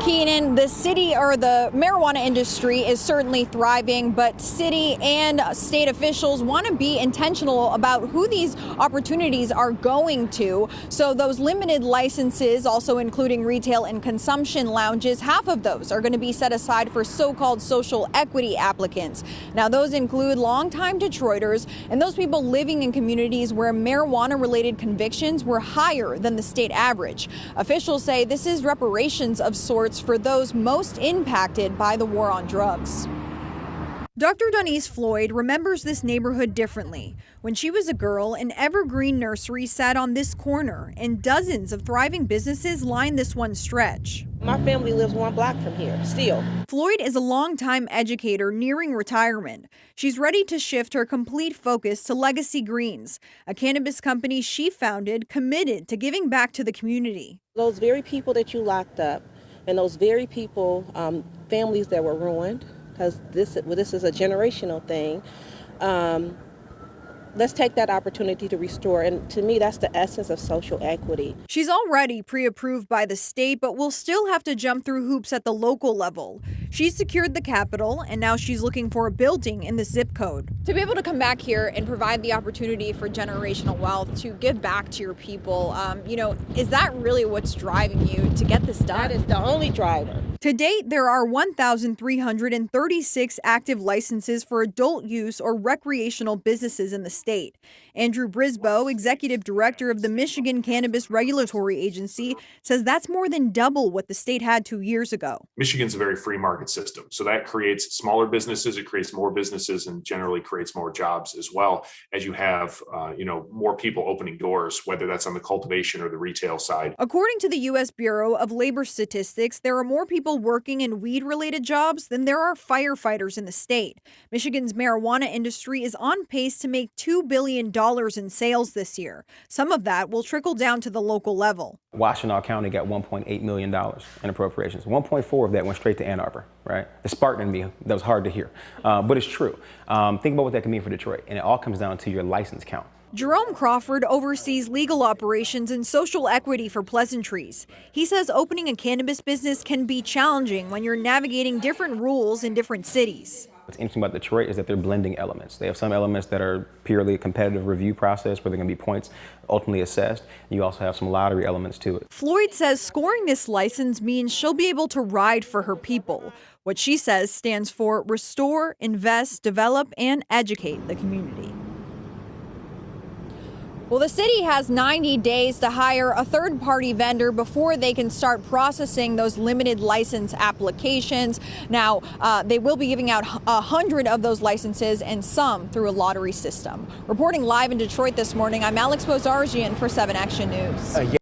Keenan, the city or the marijuana industry is certainly thriving, but city and state officials want to be intentional about who these opportunities are going to. So those limited licenses, also including retail and consumption lounges, half of those are going to be set aside for so-called social equity applicants. Now, those include longtime Detroiters and those people living in communities where marijuana-related convictions were higher than the state average. Officials say this is reparations of sorts for those most impacted by the war on drugs. Dr. Denise Floyd remembers this neighborhood differently. When she was a girl, an evergreen nursery sat on this corner, and dozens of thriving businesses line this one stretch. My family lives 1 block from here, still. Floyd is a longtime educator nearing retirement. She's ready to shift her complete focus to Legacy Greens, a cannabis company she founded committed to giving back to the community. Those very people that you locked up, and those very people, families that were ruined, because this is a generational thing. Let's take that opportunity to restore. And to me, that's the essence of social equity. She's already pre-approved by the state, but will still have to jump through hoops at the local level. She's secured the capital, and now she's looking for a building in the zip code. To be able to come back here and provide the opportunity for generational wealth, to give back to your people, is that really what's driving you to get this done? That is the only driver. To date, there are 1,336 active licenses for adult use or recreational businesses in the state. Andrew Brisboe, executive director of the Michigan Cannabis Regulatory Agency, says that's more than double what the state had 2 years ago. Michigan's a very free market system, so that creates smaller businesses, it creates more businesses, and generally creates more jobs as well, as you have more people opening doors, whether that's on the cultivation or the retail side. According to the U.S. Bureau of Labor Statistics, there are more people working in weed-related jobs than there are firefighters in the state. Michigan's marijuana industry is on pace to make $2 billion in sales this year. Some of that will trickle down to the local level. Washtenaw County got $1.8 million in appropriations. 1.4 of that went straight to Ann Arbor, right? It sparked in me. That was hard to hear, but it's true. Think about what that can mean for Detroit, and it all comes down to your license count. Jerome Crawford oversees legal operations and social equity for Pleasantries. He says opening a cannabis business can be challenging when you're navigating different rules in different cities. What's interesting about Detroit is that they're blending elements. They have some elements that are purely a competitive review process where there are going to be points ultimately assessed. You also have some lottery elements to it. Floyd says scoring this license means she'll be able to ride for her people. What she says stands for restore, invest, develop, and educate the community. Well, the city has 90 days to hire a third-party vendor before they can start processing those limited license applications. Now, they will be giving out 100 of those licenses and some through a lottery system. Reporting live in Detroit this morning, I'm Alex Bozargian for 7 Action News.